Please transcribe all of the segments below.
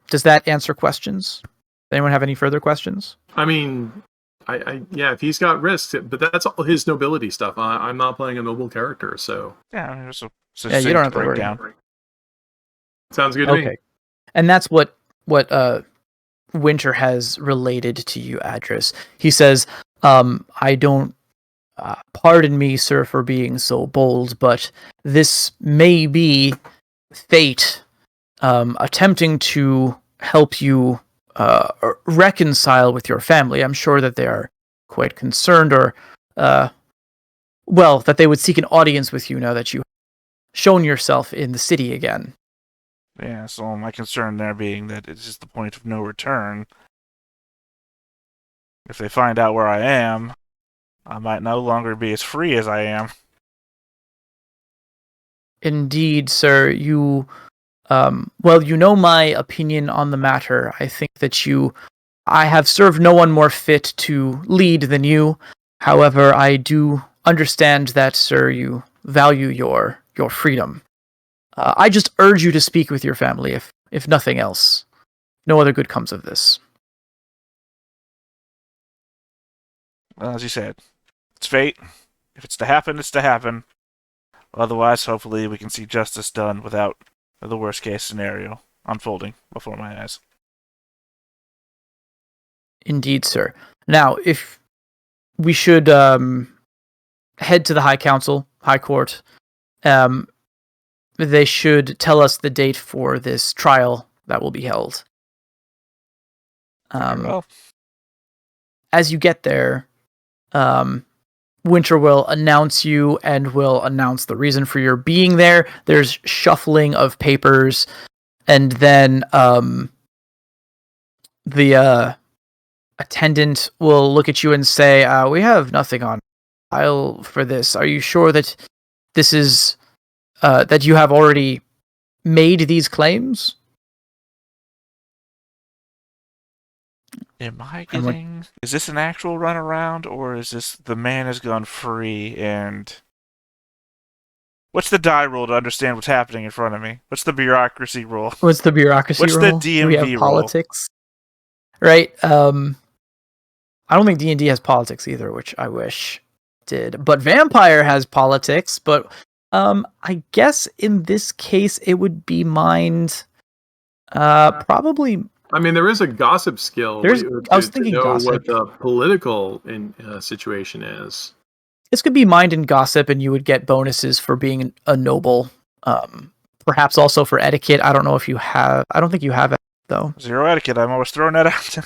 Does that answer questions? Anyone have any further questions? I mean, yeah, if he's got risks, but that's all his nobility stuff. I'm not playing a noble character, so Yeah, it's a you don't have to worry. breakdown. Sounds good to me. And that's what Winter has related to you, Adris. He says, I don't, pardon me, sir, for being so bold, but this may be fate attempting to help you reconcile with your family. I'm sure that they are quite concerned, or, that they would seek an audience with you now that you have shown yourself in the city again. Yeah, so my concern there being that it's just the point of no return. If they find out where I am, I might no longer be as free as I am. Indeed, sir. You know my opinion on the matter. I think that I have served no one more fit to lead than you. However, I do understand that, sir, you value your freedom. I just urge you to speak with your family, if nothing else. No other good comes of this. Well, as you said, it's fate. If it's to happen, it's to happen. Otherwise, hopefully, we can see justice done without the worst case scenario unfolding before my eyes. Indeed, sir. Now, if we should head to the High Court, they should tell us the date for this trial that will be held. As you get there, Winter will announce you and will announce the reason for your being there. There's shuffling of papers, and then the attendant will look at you and say, we have nothing on file for this. Are you sure that this is that you have already made these claims? Am I getting... Is this an actual runaround, or is this the man has gone free and... What's the die roll to understand what's happening in front of me? What's the bureaucracy roll? What's the bureaucracy roll? What's the DMV we have politics? Right. I don't think D&D has politics either, which I wish did. But Vampire has politics, but I guess in this case it would be mind. Probably. I mean, there is a gossip skill. I was thinking know gossip. What the political situation is. This could be mind and gossip, and you would get bonuses for being a noble. Perhaps also for etiquette. I don't know if you have. I don't think you have it though. 0 etiquette. I'm always throwing that out.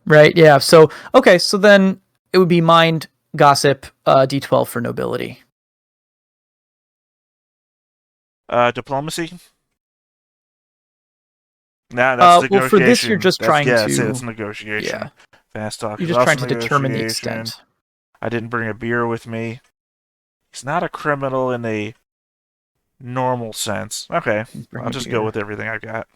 Right. Yeah. So okay. So then it would be mind, gossip, D12 for nobility. Diplomacy? Nah, that's negotiation. Well, for this, you're just trying to... Yeah, it's negotiation. Yeah. Fast talk. You're just trying to determine the extent. I didn't bring a beer with me. He's not a criminal in a normal sense. Okay, I'll just go with everything I got.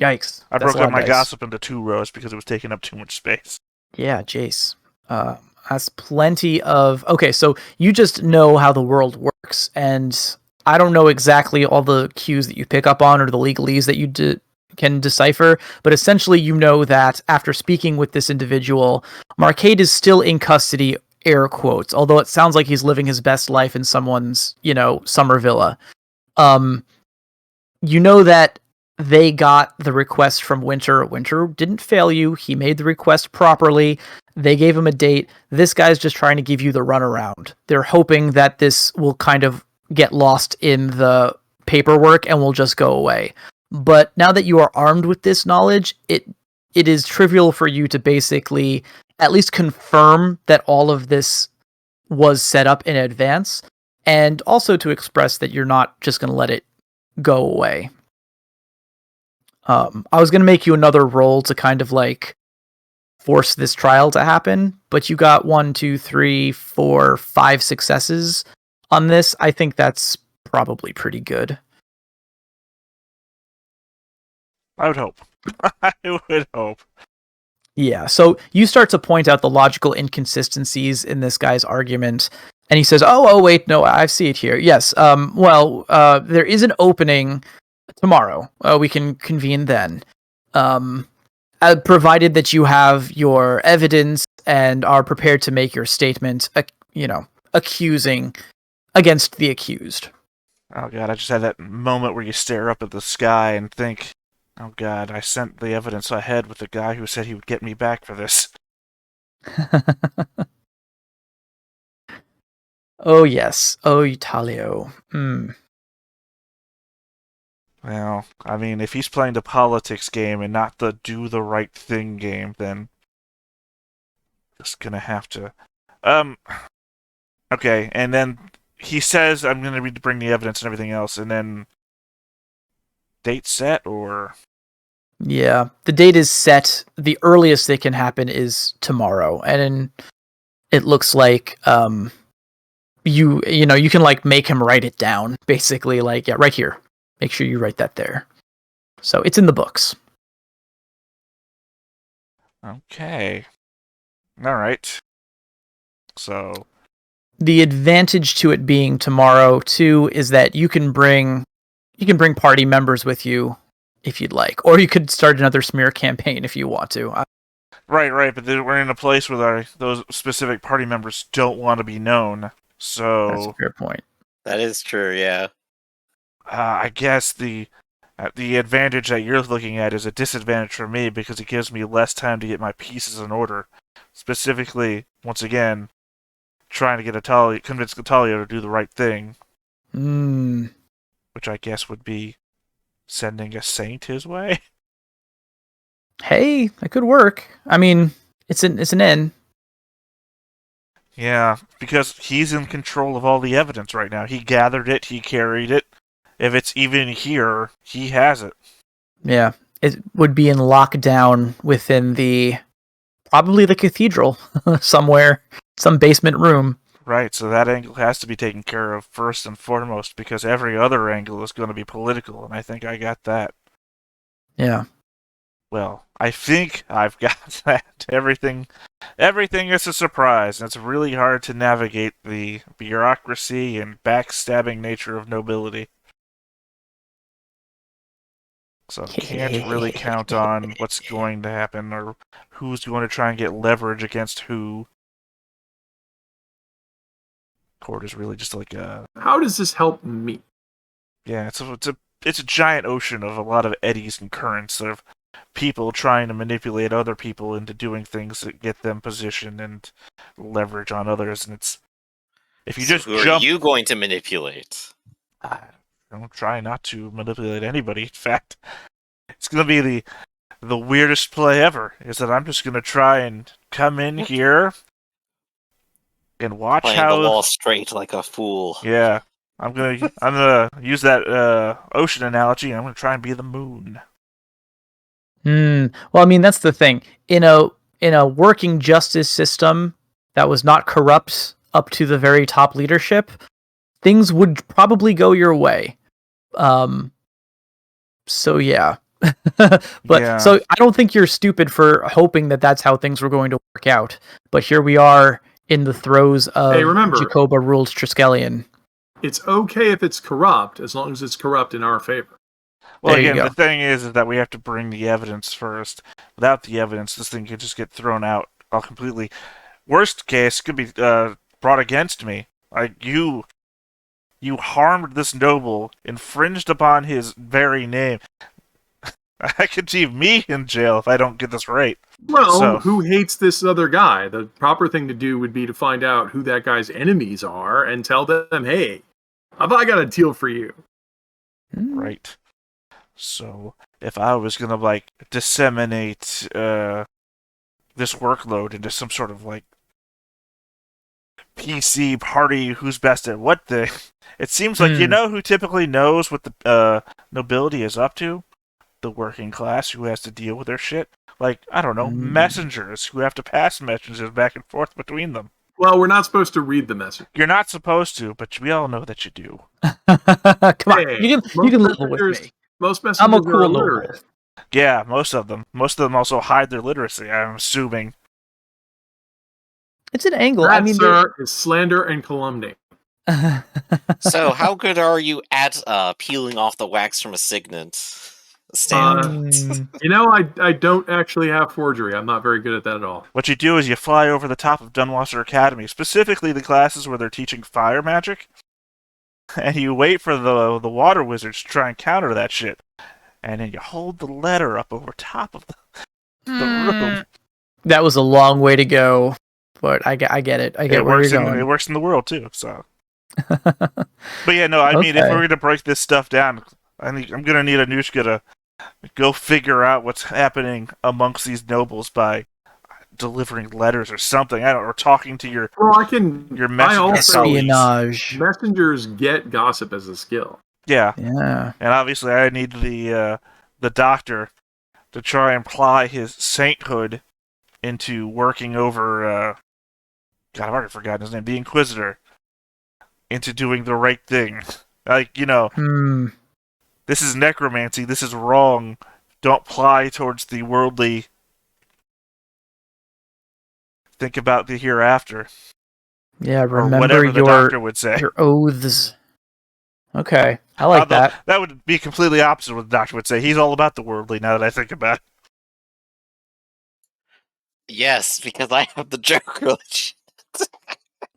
Yikes. I broke up my gossip into 2 rows because it was taking up too much space. Yeah, Jace. That's plenty of... Okay, so you just know how the world works, and I don't know exactly all the cues that you pick up on or the legalese that you can decipher, but essentially you know that after speaking with this individual, Marcade is still in custody, air quotes, although it sounds like he's living his best life in someone's, summer villa. You know that they got the request from Winter. Winter didn't fail you. He made the request properly. They gave him a date. This guy's just trying to give you the runaround. They're hoping that this will kind of get lost in the paperwork and will just go away. But now that you are armed with this knowledge, it is trivial for you to basically at least confirm that all of this was set up in advance, and also to express that you're not just going to let it go away. I was going to make you another roll to kind of like force this trial to happen, but you got 1, 2, 3, 4, 5 successes on this. I think that's probably pretty good. I would hope. I would hope. Yeah, so you start to point out the logical inconsistencies in this guy's argument, And he says, wait, no, I see it here. Yes, there is an opening tomorrow. We can convene then. Provided that you have your evidence and are prepared to make your statement, accusing against the accused. Oh god, I just had that moment where you stare up at the sky and think, oh god, I sent the evidence ahead with the guy who said he would get me back for this. Oh yes, oh Italio. Well, I mean, if he's playing the politics game and not the do the right thing game, then just gonna have to. Okay, and then he says, I'm gonna bring the evidence and everything else, and then date set, or? Yeah, the date is set. The earliest it can happen is tomorrow, and it looks like you can like make him write it down, basically, like, yeah, right here. Make sure you write that there. So it's in the books. Okay. All right. So the advantage to it being tomorrow too is that you can bring party members with you if you'd like, or you could start another smear campaign if you want to. Right, but then we're in a place where those specific party members don't want to be known. So that's a fair point. That is true, yeah. I guess the advantage that you're looking at is a disadvantage for me because it gives me less time to get my pieces in order. Specifically, once again, trying to get convince Catalio to do the right thing. Which I guess would be sending a saint his way. Hey, that could work. I mean, it's an N. Yeah, because he's in control of all the evidence right now. He gathered it, he carried it. If it's even here, he has it. Yeah, it would be in lockdown within probably the cathedral somewhere, some basement room. Right, so that angle has to be taken care of first and foremost because every other angle is going to be political, and I think I got that. Yeah. Well, I think I've got that. Everything is a surprise, and it's really hard to navigate the bureaucracy and backstabbing nature of nobility. So can't really count on what's going to happen or who's going to try and get leverage against who. Court is really just like a... How does this help me? Yeah, it's a giant ocean of a lot of eddies and currents of people trying to manipulate other people into doing things that get them position and leverage on others, and it's... If you just who jump... are you going to manipulate? Don't try not to manipulate anybody. In fact, it's going to be the weirdest play ever, is that I'm just going to try and come in here and watch Playing how... the wall straight like a fool. Yeah. I'm gonna use that ocean analogy, and I'm gonna try and be the moon. Well, I mean, that's the thing. In a working justice system that was not corrupt up to the very top leadership, things would probably go your way. So yeah. So I don't think you're stupid for hoping that that's how things were going to work out. But here we are in the throes of Jakoba ruled Triskellion. It's okay if it's corrupt, as long as it's corrupt in our favor. Well, again, the thing is that we have to bring the evidence first. Without the evidence, this thing could just get thrown out all completely. Worst case, could be brought against me. Like, you harmed this noble, infringed upon his very name. I could leave me in jail if I don't get this right. Well, who hates this other guy? The proper thing to do would be to find out who that guy's enemies are and tell them, hey, have I got a deal for you? Right. So, if I was going to, disseminate this workload into some sort of, PC party who's best at what thing, it seems like you know who typically knows what the nobility is up to? The working class who has to deal with their shit. I don't know, messengers who have to pass messages back and forth between them. Well, we're not supposed to read the message. You're not supposed to, but we all know that you do. Come on, you can level with me. Most messengers I'm a cool are illiterate. Yeah, most of them. Most of them also hide their literacy, I'm assuming. It's an angle. That, I mean, sir, is slander and calumny. So, how good are you at peeling off the wax from a signet stamp? You know, I don't actually have forgery. I'm not very good at that at all. What you do is you fly over the top of Dunwasser Academy, specifically the classes where they're teaching fire magic, and you wait for the water wizards to try and counter that shit. And then you hold the letter up over top of the room. That was a long way to go, but I get it. I get where you're going. It works in the world too. So, but yeah, no. I mean, if we're gonna break this stuff down, I'm gonna need Anushka to go figure out what's happening amongst these nobles by delivering letters or something. I don't, or talking to your espionage. Messengers get gossip as a skill. Yeah. And obviously, I need the doctor to try and ply his sainthood into working over. God, I've already forgotten his name. The Inquisitor, into doing the right thing. Like, this is necromancy. This is wrong. Don't ply towards the worldly. Think about the hereafter. Yeah, remember whatever the doctor would say. Your oaths. Okay, I like that. That would be completely opposite of what the doctor would say. He's all about the worldly, now that I think about it. Yes, because I have the joke religion.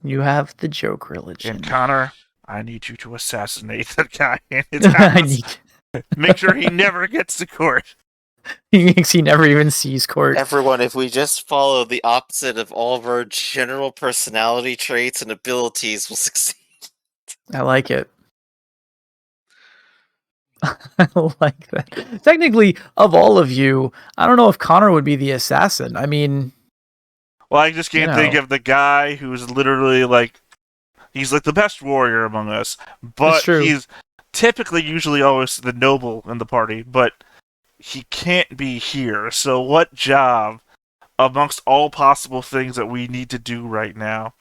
You have the joke religion. And Connor, I need you to assassinate that guy in his house. Make sure he never gets to court. He never even sees court. Everyone, if we just follow the opposite of all of our general personality traits and abilities, we'll succeed. I like it. I like that. Technically, of all of you, I don't know if Connor would be the assassin. I mean... Well, I just can't think of the guy who's literally like... He's like the best warrior among us, but he's typically usually always the noble in the party, but he can't be here. So what job amongst all possible things that we need to do right now?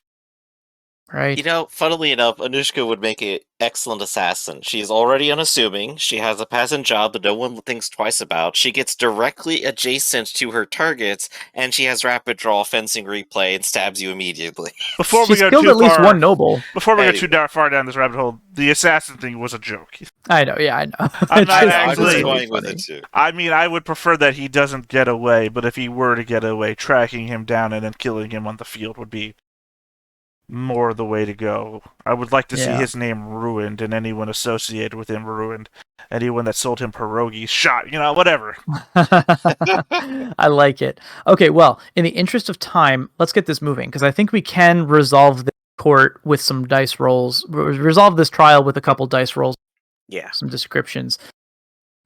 Right. You know, funnily enough, Anushka would make an excellent assassin. She's already unassuming, she has a passing job that no one thinks twice about, she gets directly adjacent to her targets, and she has rapid draw, fencing replay, and stabs you immediately. Before She's killed at least one noble. Before we go too far down this rabbit hole, the assassin thing was a joke. I know, yeah, I know. I'm not actually going with it too. I mean, I would prefer that he doesn't get away, but if he were to get away, tracking him down and then killing him on the field would be more the way to go. I would like to see his name ruined and anyone associated with him ruined. Anyone that sold him pierogies shot, whatever. I like it. Okay, well, in the interest of time, let's get this moving, because I think we can resolve the court with some dice rolls. Resolve this trial with a couple dice rolls. Yeah. Some descriptions.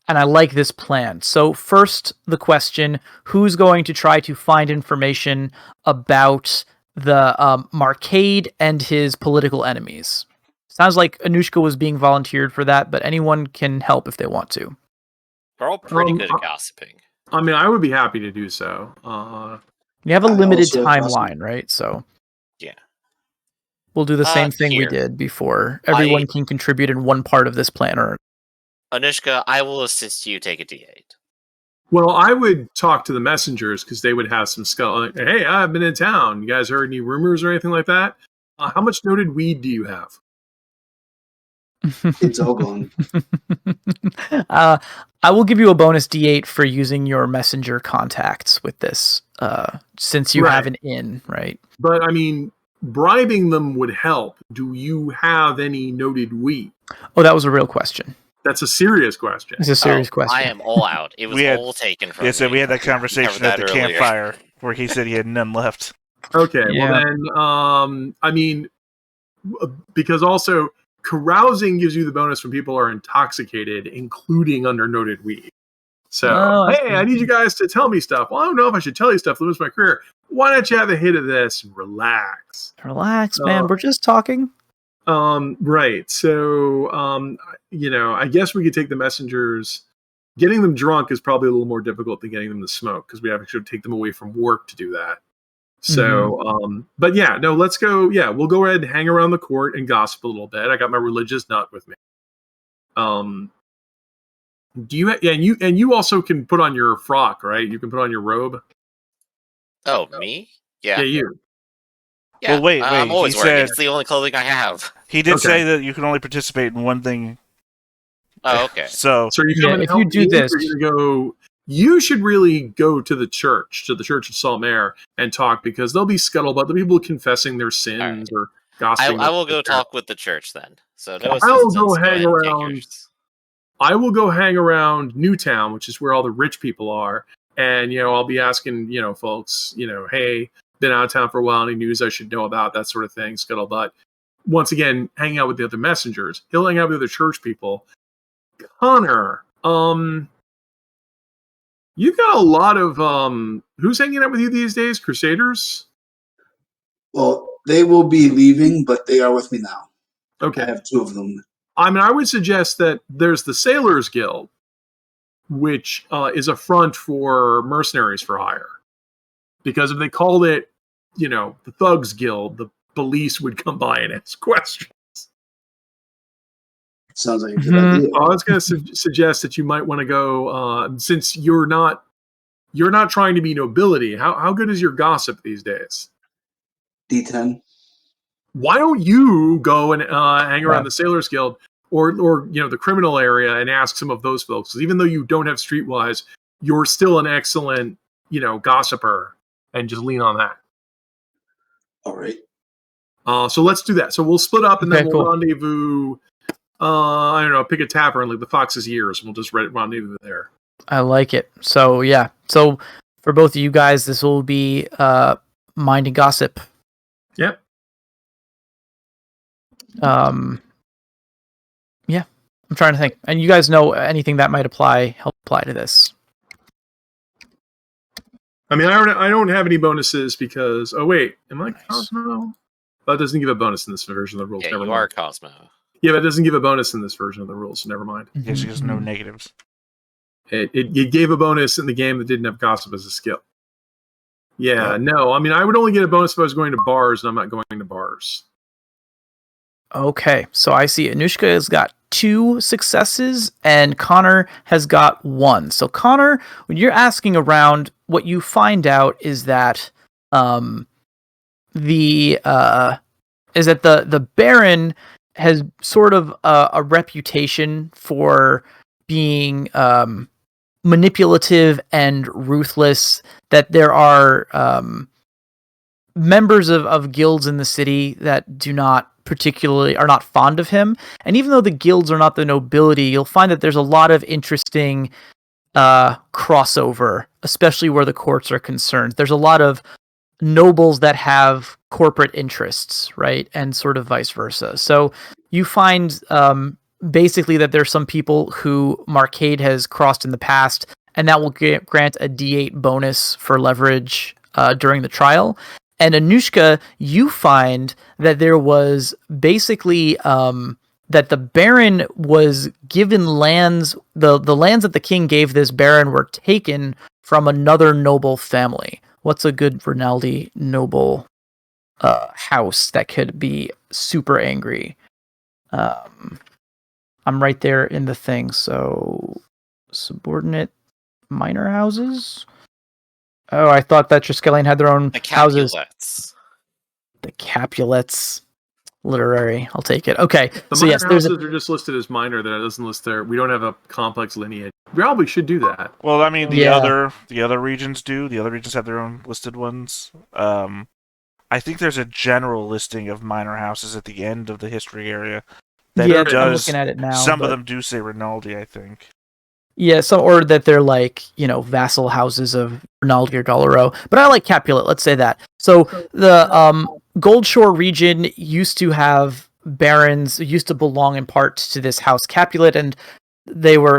And I like this plan. So first, the question, who's going to try to find information about the Marcade and his political enemies? Sounds like Anushka was being volunteered for that, but anyone can help if they want to. We're all pretty good at gossiping. I mean, I would be happy to do so. You have a limited timeline, right? So yeah, we'll do the same thing we did before. Everyone can contribute in one part of this plan. Anushka, I will assist you. Take a D8. Well, I would talk to the messengers because they would have some skull. Like, hey, I've been in town. You guys heard any rumors or anything like that? How much noted weed do you have? It's all gone. I will give you a bonus D8 for using your messenger contacts with this, since you have an in, right? But, I mean, bribing them would help. Do you have any noted weed? Oh, that was a real question. That's a serious question. It's a serious question. I am all out. It was all taken from me. So we had that conversation at the campfire where he said he had none left. Okay, well then, I mean, because also carousing gives you the bonus when people are intoxicated, including under noted weed. So, hey, I need you guys to tell me stuff. Well, I don't know if I should tell you stuff. Lose my career. Why don't you have a hit of this and relax? Relax, man. We're just talking. Right. So, I guess we could take the messengers. Getting them drunk is probably a little more difficult than getting them to smoke because we have to take them away from work to do that. So, but yeah, no, let's go. Yeah, we'll go ahead and hang around the court and gossip a little bit. I got my religious nut with me. Do you? And you also can put on your frock, right? You can put on your robe. Oh, me? Yeah. Yeah, you. Yeah, Well, wait. I'm always He wearing it. said It's the only clothing I have. he did Okay. say that you can only participate in one thing. Oh, okay. So So are you Yeah, coming to if you help do me, or this- you're gonna go. You should really go to the church of Saltmare, and talk, because there'll be scuttlebutt, the people confessing their sins or gossiping. I will go talk with the church then. So no I'll assistance. go Go hang ahead and take around. yours. I will go hang around Newtown, which is where all the rich people are, and I'll be asking folks, hey, been out of town for a while, any news I should know about, that sort of thing, scuttlebutt. Once again, hanging out with the other messengers. He'll hang out with the other church people. Connor, you've got a lot of who's hanging out with you these days? Crusaders? Well, they will be leaving, but they are with me now. Okay. I have 2 of them. I mean, I would suggest that there's the Sailors Guild, which is a front for mercenaries for hire. Because if they called it, the Thugs Guild, the police would come by and ask questions. Sounds like a good idea. I was going to suggest that you might want to go, since you're not trying to be nobility. How good is your gossip these days? D10. Why don't you go and hang around the Sailors Guild or the criminal area and ask some of those folks? Because even though you don't have streetwise, you're still an excellent gossiper, and just lean on that. All right. So let's do that. So we'll split up, and then Okay, we'll cool. rendezvous. I don't know, pick a tavern like the Fox's Ears, and we'll just rendezvous there. I like it. So yeah. So for both of you guys, this will be mind and gossip. Yep. Yeah. I'm trying to think. And you guys know anything that might help apply to this. I mean, I don't have any bonuses because. Oh wait, am I Nice. Cosmo? That doesn't give a bonus in this version of the rules. Yeah, Never you mind. are Cosmo. Yeah, but it doesn't give a bonus in this version of the rules. So never mind. yes, there's no Mhm. negatives. It gave a bonus in the game that didn't have gossip as a skill. Yeah, Yeah. no. I mean, I would only get a bonus if I was going to bars, and I'm not going to bars. Okay, so I see Anushka has got 2 successes and Connor has got 1. So Connor, when you're asking around, what you find out is that the Baron has sort of a reputation for being manipulative and ruthless. That there are members of guilds in the city that are not fond of him. And even though the guilds are not the nobility, you'll find that there's a lot of interesting crossover, especially where the courts are concerned. There's a lot of nobles that have corporate interests, right? And sort of vice versa. So you find basically that there's some people who Marcade has crossed in the past, and that will grant a D8 bonus for leverage during the trial. And Anushka, you find that there was basically that the Baron was given lands. The lands that the king gave this Baron were taken from another noble family. What's a good Rinaldi noble house that could be super angry? I'm right there in the thing. So subordinate minor houses. Oh, I thought that Triskellion had their own The houses. Capulets. The Capulets. Literary. I'll take it. Okay. The So minor yes, there's houses are just listed as minor. That doesn't list their. We don't have a complex lineage. We probably should do that. Well, I mean, the Yeah. other regions do. The other regions have their own listed ones. I think there's a general listing of minor houses at the end of the history area. That I'm does. looking at it now. Some but- of them do say Rinaldi, I think. Yeah, or that they're like, vassal houses of Rinaldi or Dollaro. But I like Capulet, let's say that. So the Goldshore region used to have barons, used to belong in part to this house Capulet, and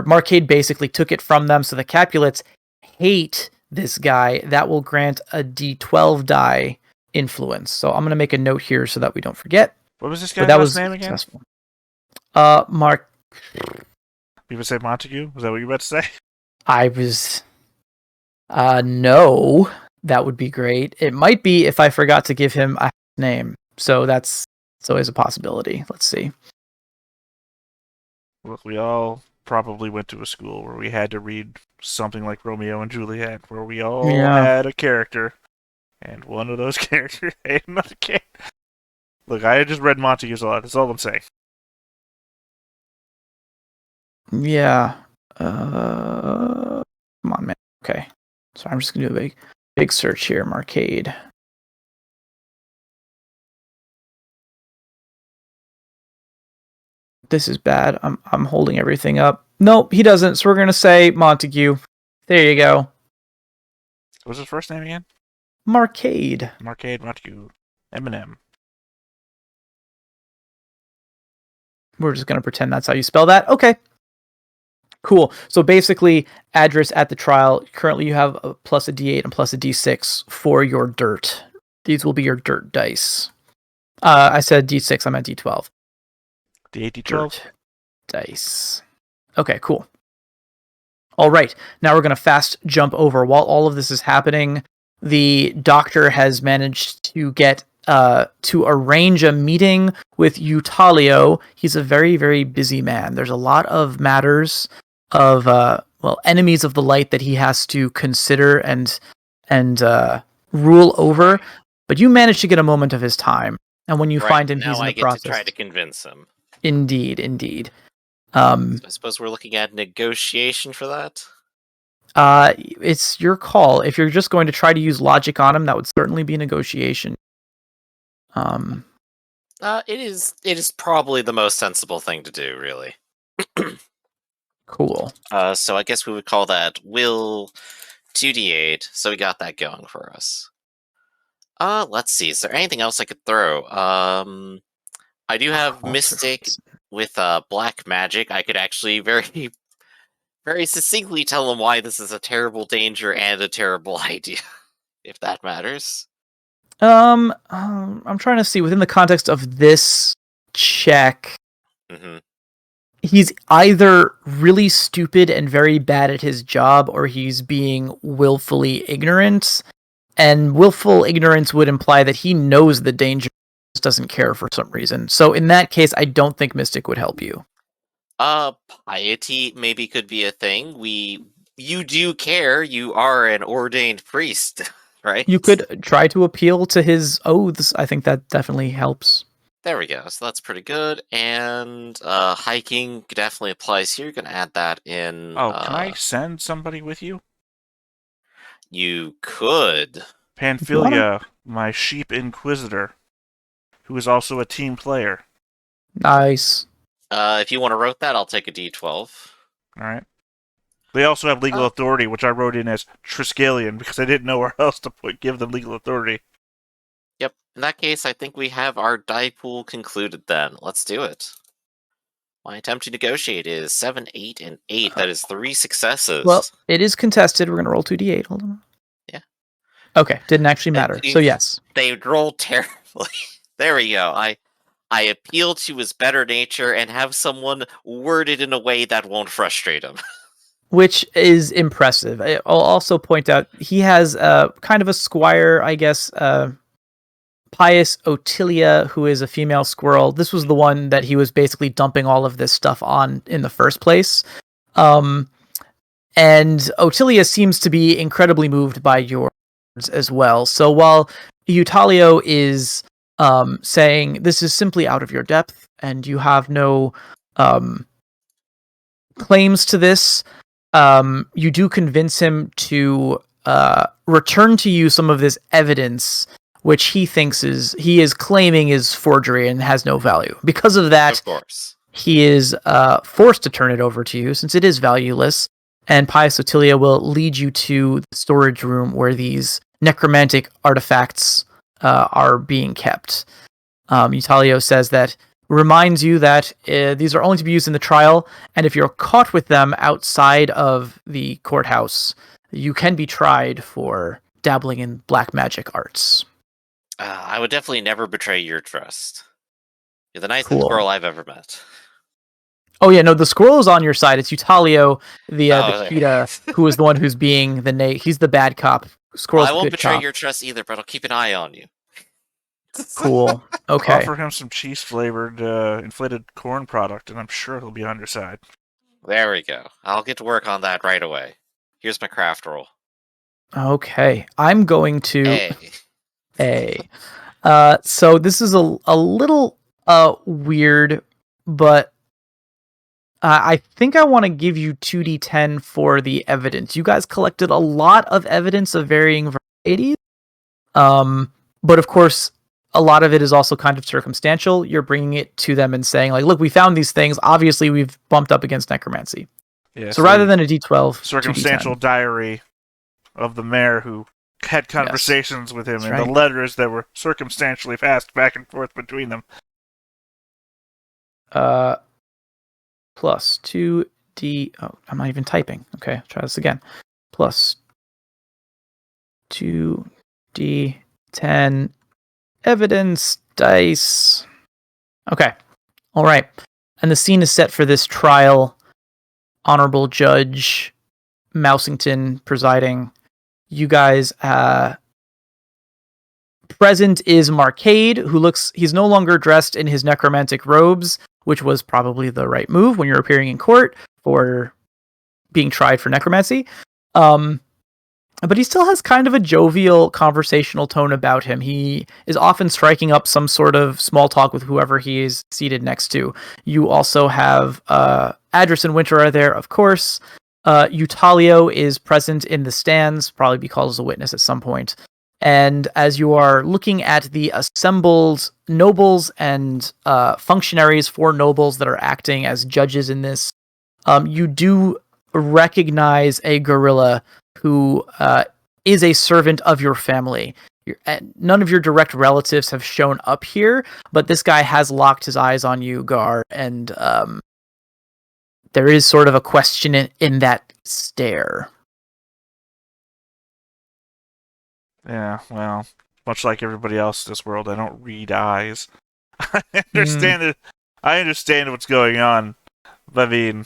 Marcade basically took it from them, so the Capulets hate this guy. That will grant a D12 die influence. So I'm going to make a note here so that we don't forget. What was this But guy's that last was name again? successful. Mark. You would say Montague? Was that what you were about to say? I was. No, that would be great. It might be if I forgot to give him a name. So that's always a possibility. Let's see. Look, we all probably went to a school where we had to read something like Romeo and Juliet, where we all Yeah. had a character. And one of those characters ate another cat. Look, I just read Montague's a lot. That's all I'm saying. Yeah. Come on, man. Okay. So I'm just gonna do a big search here. Marcade. This is bad. I'm holding everything up. Nope, he doesn't. So we're gonna say Montague. There you go. What's his first name again? Marcade. Marcade Montague. Eminem. We're just gonna pretend that's how you spell that. Okay. Cool. So basically, address at the trial. Currently, you have a plus a D8 and plus a D6 for your dirt. These will be your dirt dice. I said D6. I'm at D12. D8, D12? Dirt dice. Okay, cool. All right. Now we're going to fast jump over. While all of this is happening, the doctor has managed to get to arrange a meeting with Eutalio. He's a very, very busy man. There's a lot of matters of enemies of the light that he has to consider and rule over. But you managed to get a moment of his time, and when you find him, now he's in I the get process. to try to convince him. Indeed. So I suppose we're looking at negotiation for that. It's your call. If you're just going to try to use logic on him, that would certainly be negotiation. It is probably the most sensible thing to do, really. Cool. So I guess we would call that will 2d8. So we got that going for us. Let's see. Is there anything else I could throw? I do have Mystic with black magic. I could actually very, very succinctly tell him why this is a terrible danger and a terrible idea, if that matters. I'm trying to see within the context of this check. Mm-hmm. He's either really stupid and very bad at his job, or he's being willfully ignorant. And willful ignorance would imply that he knows the danger, just doesn't care for some reason. So in that case, I don't think Mystic would help you. Piety maybe could be a thing. You do care. You are an ordained priest, right? You could try to appeal to his oaths. I think that definitely helps. There we go. So that's pretty good. And hiking definitely applies here. You're going to add that in. Oh, can I send somebody with you? You could. Pamphilia, my sheep inquisitor, who is also a team player. Nice. If you want to wrote that, I'll take a D12. All right. They also have legal authority, which I wrote in as Triskellion because I didn't know where else to give them legal authority. Yep. In that case, I think we have our die pool concluded then. Let's do it. My attempt to negotiate is 7, 8, and 8. That is 3 successes. Well, it is contested. We're going to roll 2d8. Hold on. Yeah. Okay. Didn't actually matter. So yes. They rolled terribly. There we go. I appeal to his better nature and have someone word it in a way that won't frustrate him. Which is impressive. I'll also point out he has kind of a squire, I guess, Pious Otilia, who is a female squirrel. This was the one that he was basically dumping all of this stuff on in the first place. And Otilia seems to be incredibly moved by your words as well. So while Eutalio is saying this is simply out of your depth and you have no claims to this, you do convince him to return to you some of this evidence which he is claiming is forgery and has no value. Because of that, Of course. he is forced to turn it over to you since it is valueless, and Pious Otilia will lead you to the storage room where these necromantic artifacts are being kept. Eutalio says that reminds you that these are only to be used in the trial, and if you're caught with them outside of the courthouse, you can be tried for dabbling in black magic arts. I would definitely never betray your trust. You're the nicest Cool. squirrel I've ever met. Oh yeah, no, the squirrel is on your side. It's Eutalio, the there. cheetah, who is the one who's being he's the bad cop. Squirrel's I the won't good betray cop. your trust either, but I'll keep an eye on you. Cool. Okay. Offer him some cheese-flavored inflated corn product, and I'm sure he'll be on your side. There we go. I'll get to work on that right away. Here's my craft roll. Okay. I'm going to... Hey. Okay. So this is a little weird, but I think I want to give you 2d10 for the evidence. You guys collected a lot of evidence of varying varieties. But of course, a lot of it is also kind of circumstantial. You're bringing it to them and saying, like, look, we found these things. Obviously, we've bumped up against necromancy. Yeah, so rather than a d12, circumstantial 2d10. diary of the mayor who had conversations with him, That's and right. the letters that were circumstantially passed back and forth between them. Plus 2d. Oh, I'm not even typing. Okay, try this again. Plus 2d10 evidence dice. Okay. All right. And the scene is set for this trial. Honorable Judge Mousington presiding. You guys, present is Marcade, he's no longer dressed in his necromantic robes, which was probably the right move when you're appearing in court for being tried for necromancy. But he still has kind of a jovial conversational tone about him. He is often striking up some sort of small talk with whoever he is seated next to. You also have Adris and Winter are there, of course. Eutalio is present in the stands, probably be called as a witness at some point. And as you are looking at the assembled nobles and functionaries, 4 nobles that are acting as judges in this, you do recognize a gorilla who is a servant of your family. None of your direct relatives have shown up here, but this guy has locked his eyes on you, Gar, and there is sort of a question in that stare. Yeah, well, much like everybody else in this world, I don't read eyes. I understand it. I understand what's going on. But I mean,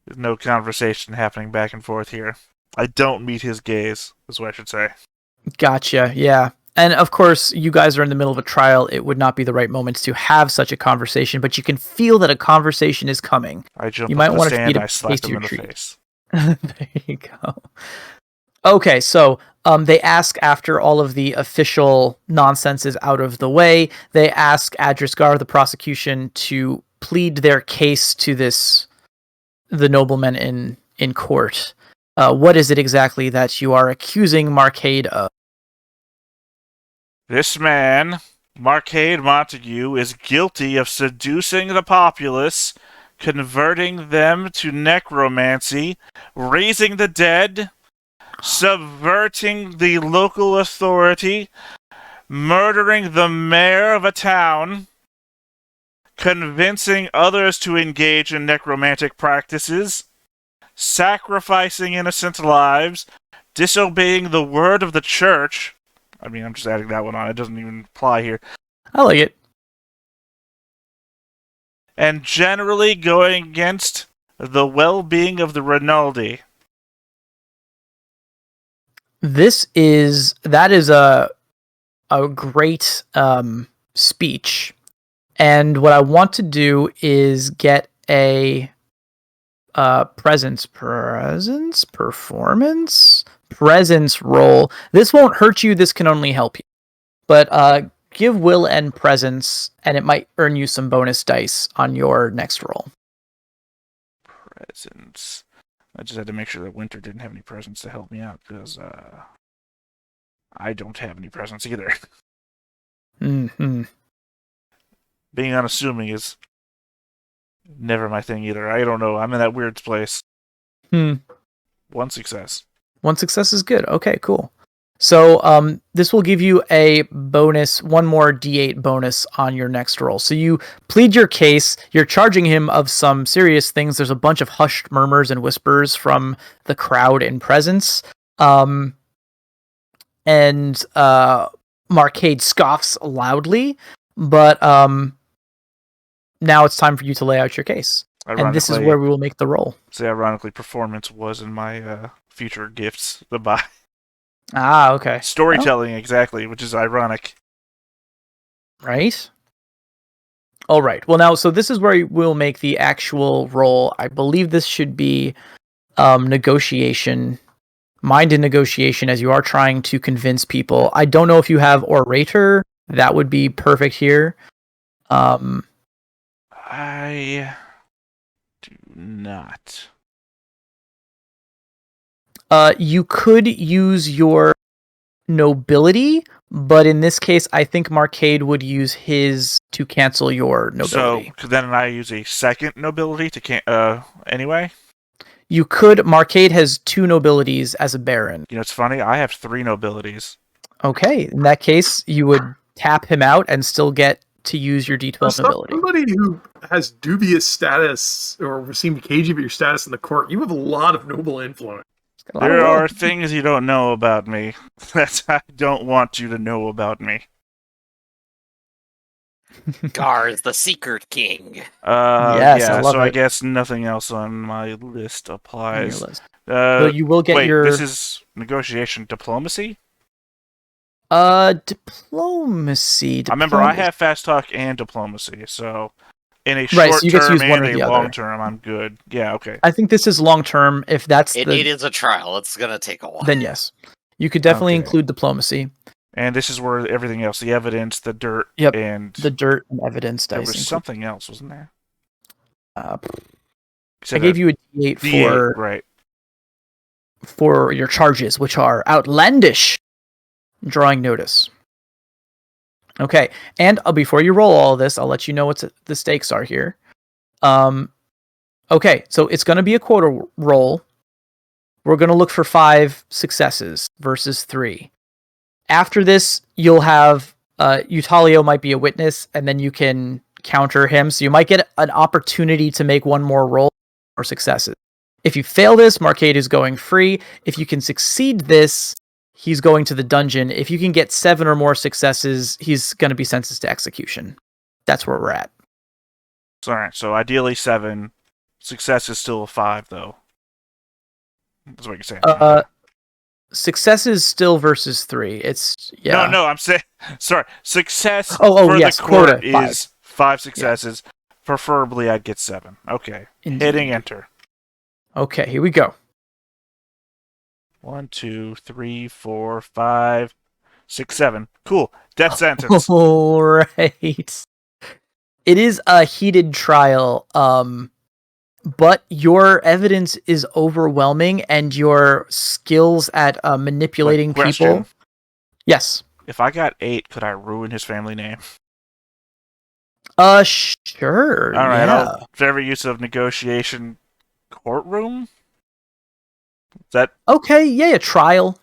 there's no conversation happening back and forth here. I don't meet his gaze, is what I should say. Gotcha, yeah. And of course, you guys are in the middle of a trial. It would not be the right moment to have such a conversation, but you can feel that a conversation is coming. I jump you up might the want stand, to I slap him in the treat. face. There you go. Okay, so they ask after all of the official nonsense is out of the way, they ask Adrisgar, the prosecution, to plead their case to the noblemen in court. What is it exactly that you are accusing Marcade of? This man, Marcade Montague, is guilty of seducing the populace, converting them to necromancy, raising the dead, subverting the local authority, murdering the mayor of a town, convincing others to engage in necromantic practices, sacrificing innocent lives, disobeying the word of the church. I mean, I'm just adding that one on. It doesn't even apply here. I like it. And generally going against the well-being of the Rinaldi. That is a great speech, and what I want to do is get a presence roll. This won't hurt you. This can only help you. But give will and presence, and it might earn you some bonus dice on your next roll. Presence. I just had to make sure that Winter didn't have any presence to help me out, because I don't have any presence either. Mm-hmm. Being unassuming is never my thing either. I don't know. I'm in that weird place. One success. One success is good. Okay, cool. So this will give you a bonus, one more D8 bonus on your next roll. So you plead your case. You're charging him of some serious things. There's a bunch of hushed murmurs and whispers from the crowd in presence. And Marcade scoffs loudly. But now it's time for you to lay out your case. And this is where we will make the roll. So ironically, performance was in my future gifts to buy. Ah, okay. Storytelling, exactly, which is ironic. Right? All right. Well, now, so this is where we'll make the actual roll. I believe this should be negotiation mind in negotiation as you are trying to convince people. I don't know if you have orator. That would be perfect here. I do not. You could use your nobility, but in this case, I think Marcade would use his to cancel your nobility. So then I use a second nobility to anyway? You could. Marcade has 2 nobilities as a baron. You know, it's funny. I have 3 nobilities. Okay, in that case, you would tap him out and still get to use your D12 nobility. Somebody who has dubious status or seemed cagey about your status in the court, you have a lot of noble influence. There are things you don't know about me that I don't want you to know about me. Gar's the secret king. Yes, yeah, I love so I it. guess nothing else on my list applies. On your list. But you will get wait, your this is negotiation diplomacy? diplomacy. I remember I have fast talk and diplomacy, so in a Right, short so you get to term use one and or a the other. long term, I'm good. Yeah, okay. I think this is long term. If that's It is a trial. It's gonna take a while. then yes, you could definitely Okay. include diplomacy. And this is where everything else, the evidence, the dirt, Yep, and the dirt and evidence there dice. was something else, wasn't there? I said gave you a D8 D8, right. for your charges, which are outlandish. Drawing notice. Okay, and before you roll all of this, I'll let you know what the stakes are here. Okay, so it's going to be a quota roll. We're going to look for 5 successes versus 3. After this, you'll have Utalio might be a witness, and then you can counter him. So you might get an opportunity to make one more roll or successes. If you fail this, Marcade is going free. If you can succeed this, he's going to the dungeon. If you can get 7 or more successes, he's going to be sentenced to execution. That's where we're at. Alright, so ideally 7. Success is still a 5, though. That's what you're saying. Successes still versus 3. It's yeah. No, I'm saying sorry. Success Oh, yes, the court quota, 5. is 5 successes. Preferably I'd get 7. Okay. Indeed. Hitting enter. Okay, here we go. 1, 2, 3, 4, 5, 6, 7. Cool. Death sentence. All right. It is a heated trial, but your evidence is overwhelming, and your skills at manipulating Question. people. Yes. If I got 8, could I ruin his family name? Sure. All right. Yeah. I'll favorite use of negotiation courtroom. Is that Okay. Yeah. Trial.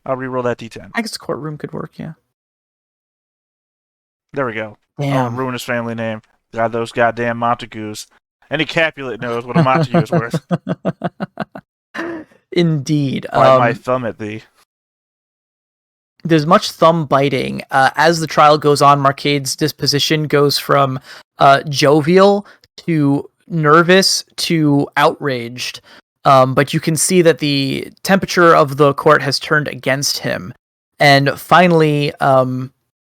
I'll reroll that D10. I guess courtroom could work. Yeah. There we go. Damn. Ruin his family name. God, those goddamn Montagues. Any Capulet knows what a Montague is worth. Indeed. Bite my thumb at thee. There's much thumb biting. As the trial goes on, Marcade's disposition goes from jovial to nervous to outraged. But you can see that the temperature of the court has turned against him. And finally,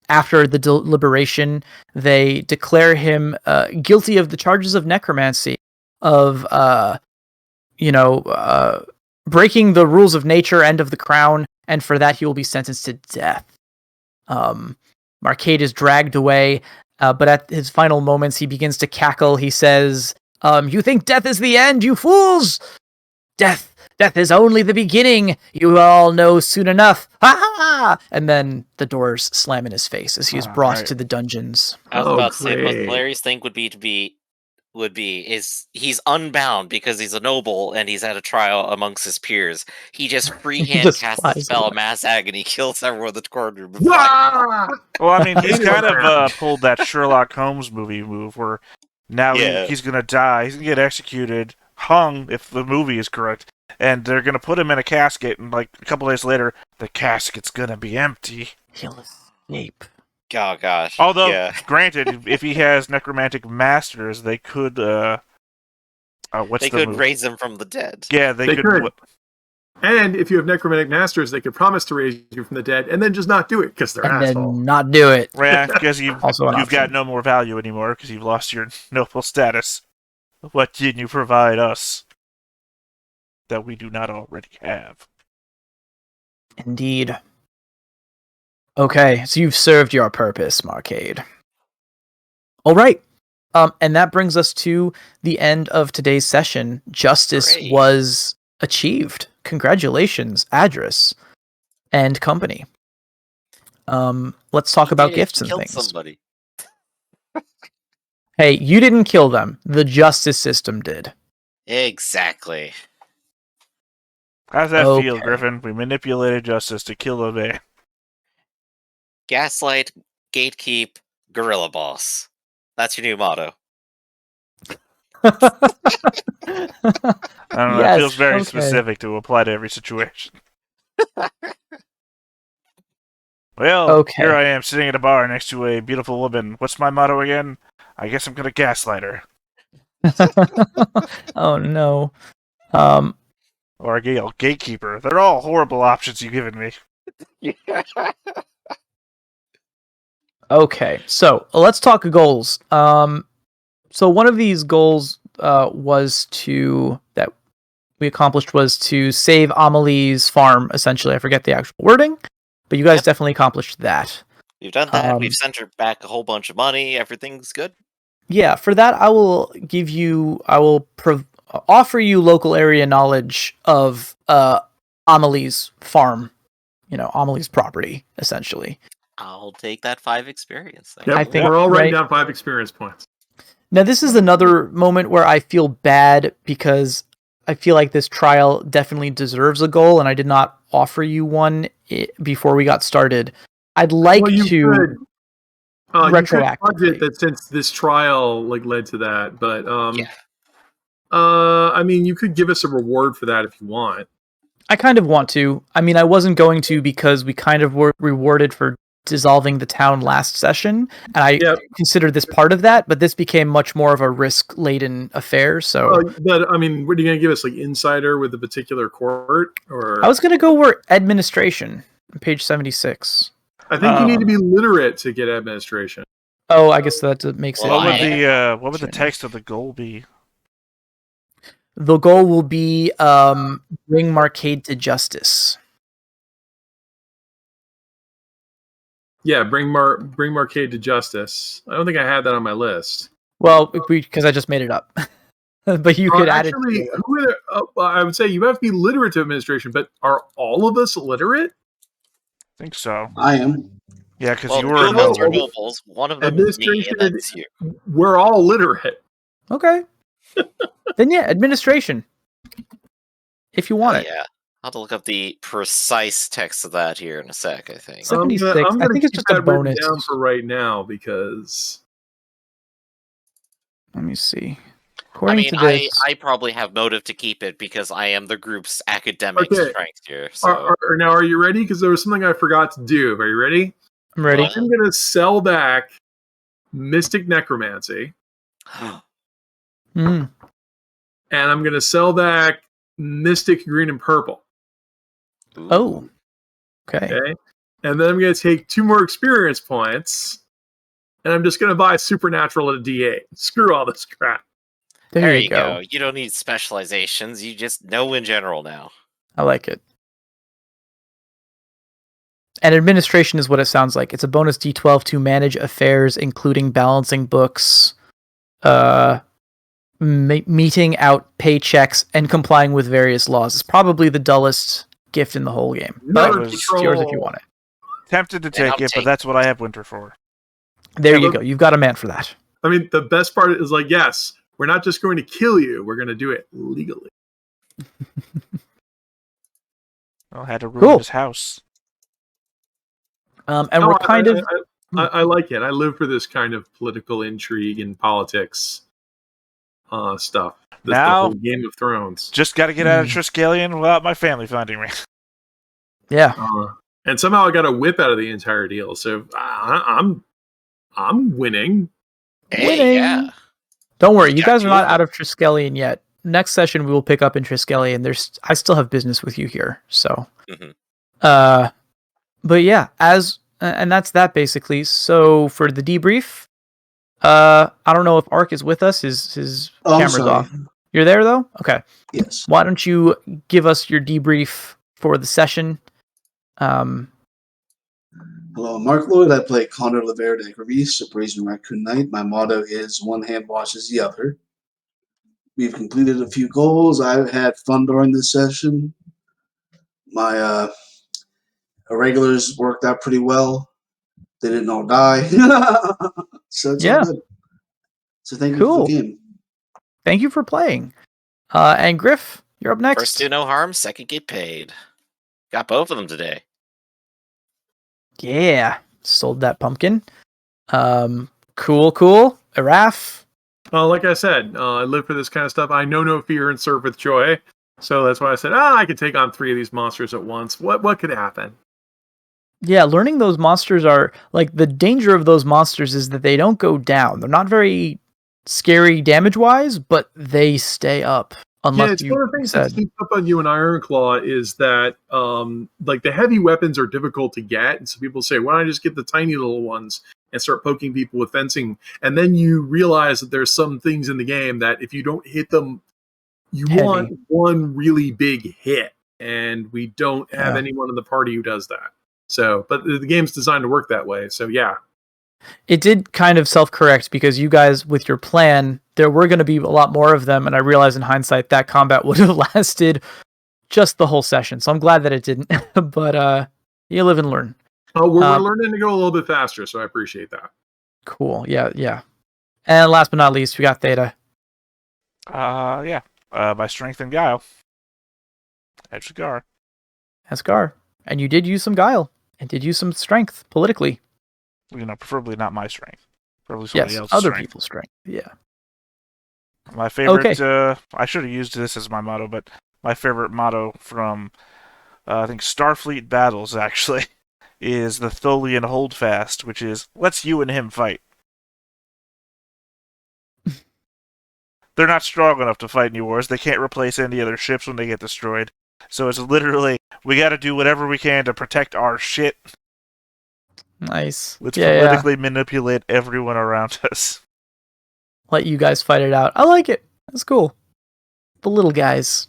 after the deliberation, they declare him guilty of the charges of necromancy, of breaking the rules of nature and of the crown, and for that he will be sentenced to death. Marcade is dragged away, but at his final moments he begins to cackle. He says, "You think death is the end, you fools? Death is only the beginning. You all know soon enough. Ha ha!" And then the doors slam in his face as he is brought to the dungeons. I was about to say, the most great. hilarious thing would be is he's unbound because he's a noble and he's at a trial amongst his peers. He just freehand just casts the flies spell away. mass agony, kills everyone in the courtroom. Wah! Well, I mean, he's kind of pulled that Sherlock Holmes movie move where now Yeah. he's going to die. He's going to get executed, hung, if the movie is correct. And they're going to put him in a casket, and like a couple days later, the casket's going to be empty. He'll escape. Oh gosh. Although, yeah. granted, if he has necromantic masters, they could. What's They the could move? raise him from the dead. Yeah, they could. could. And if you have necromantic masters, they could promise to raise you from the dead and then just not do it because they're And assholes. then not do it. Yeah, because you've Also an got option. no more value anymore because you've lost your noble status. What did you provide us that we do not already have? Indeed. Okay, so you've served your purpose, Marcade. All right. And that brings us to the end of today's session. Justice Great. was achieved. Congratulations, Address and company. Let's talk about gifts and Killed things. somebody. Hey, you didn't kill them. The justice system did. Exactly. How does that feel, Okay. Griffin? We manipulated justice to kill a man. Gaslight, gatekeep, gorilla boss. That's your new motto. I don't know. It Yes, feels very okay. specific to apply to every situation. Well, Okay. here I am sitting at a bar next to a beautiful woman. What's my motto again? I guess I'm gonna gaslight her. Oh no. Or a gatekeeper. They're all horrible options you've given me. Okay, so let's talk goals. So one of these goals that we accomplished was to save Amelie's farm. Essentially, I forget the actual wording, but you guys Yep. definitely accomplished that. We've done that. Um, We've sent her back a whole bunch of money. Everything's good. Yeah, for that I will offer you local area knowledge of Amelie's farm. Amelie's property, essentially. I'll take that 5 experience. Thank Yep, I you. think- we're all writing right. down 5 experience points. Now, this is another moment where I feel bad because I feel like this trial definitely deserves a goal, and I did not offer you one before we got started. I'd like Well, to you could retroactively. budget that since this trial led to that, but Yeah. I mean, you could give us a reward for that if you want. I kind of want to. I mean, I wasn't going to because we kind of were rewarded for dissolving the town last session, and I Yep. considered this part of that, but this became much more of a risk-laden affair, so But I mean, what are you going to give us, like insider with a particular court, or I was going to go for administration, page 76. I think you need to be literate to get administration. Oh, I guess that makes Well, it. What would the text of the goal be? The goal will be bring Marcade to justice. Yeah, bring Marcade to justice. I don't think I had that on my list. Well, because I just made it up. But you could add it. Actually, I would say you have to be literate to administration, but are all of us literate? I think so. I am. Yeah, because Well, you were a two of us are noble. nobles. One of them is me, Administration and that's you. We're all literate. Okay. Then yeah, administration. If you want it. Yeah. I'll have to look up the precise text of that here in a sec, I think. So- 76. I'm I gonna think it's keep just a that written bonus. down for right now because Let me see. I According mean, to this, I probably have motive to keep it because I am the group's academic Okay. strength here. So now are you ready? Because there was something I forgot to do. Are you ready? I'm ready. What? I'm gonna sell back Mystic Necromancy, Mm. and I'm gonna sell back Mystic Green and Purple. Oh. Okay. Okay, and then I'm gonna take 2 more experience points, and I'm just gonna buy Supernatural at a D8. Screw all this crap. There you you go. You don't need specializations. You just know in general now. I like it. And administration is what it sounds like. It's a bonus D12 to manage affairs, including balancing books, meeting out paychecks, and complying with various laws. It's probably the dullest gift in the whole game. Another But it's control. yours if you want it. Tempted to And take I'll it, but take that's what I have winter for. There Yeah, you but- go. You've got a man for that. I mean, the best part is like, yes, we're not just going to kill you; we're going to do it legally. I had to ruin Cool. his house. And No, we're kind of... I like it. I live for this kind of political intrigue and politics stuff. The Now- whole Game of Thrones. Just got to get out of Triskellion without my family finding me. Yeah. And somehow I got a whip out of the entire deal. So I'm winning. Hey, Winning. yeah. Don't worry, you Yeah, guys are you not will. out of Triskellion yet. Next session we will pick up in Triskellion. I still have business with you here, so. Mhm. But yeah, and that's that basically. So for the debrief, I don't know if Ark is with us. His Oh, I'm camera's sorry. off. You're there though? Okay. Yes. Why don't you give us your debrief for the session? Hello, I'm Mark Lloyd. I play Connor Laverde Gravis, a Brazen Raccoon Knight. My motto is one hand washes the other. We've completed a few goals. I've had fun during this session. My irregulars worked out pretty well. They didn't all die. So it's all Yeah. good. So thank you for Cool. the game. Thank you for playing. And Griff, you're up next. First do no harm, second get paid. Got both of them today. Yeah. Sold that pumpkin. Cool. Araf. Like I said, I live for this kind of stuff. I know no fear and serve with joy. So that's why I said, I could take on 3 of these monsters at once. What could happen? Yeah, learning those monsters are like the danger of those monsters is that they don't go down. They're not very scary damage wise, but they stay up. Unless It's you one of the things that said, sneaks up on you in Ironclaw is that like the heavy weapons are difficult to get, and so people say, "Why don't I just get the tiny little ones and start poking people with fencing?" And then you realize that there's some things in the game that if you don't hit them, you Heavy. want one really big hit, and we don't have Yeah. anyone in the party who does that. So, but the game's designed to work that way. So, yeah. it did kind of self-correct because you guys, with your plan, there were going to be a lot more of them, and I realized in hindsight that combat would have lasted just the whole session. So I'm glad that it didn't. But you live and learn. We're learning to go a little bit faster, so I appreciate that. Cool. Yeah. And last but not least, we got Theta. By strength and guile. Edgegar. Asgar. And you did use some guile and did use some strength politically. Preferably not my strength. Probably somebody Yes, else's other strength. people's strength. Yeah. My favorite, Okay. I should have used this as my motto, but my favorite motto from, I think, Starfleet Battles, actually, is the Tholian Holdfast, which is, let's you and him fight. They're not strong enough to fight any wars. They can't replace any other ships when they get destroyed. So it's literally, we gotta do whatever we can to protect our shit. Nice. Let's Yeah. politically manipulate everyone around us. Let you guys fight it out. I like it. That's cool. The little guys.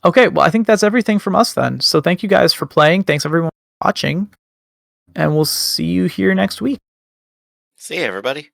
Okay, well, I think that's everything from us then. So thank you guys for playing. Thanks everyone for watching. And we'll see you here next week. See you, everybody.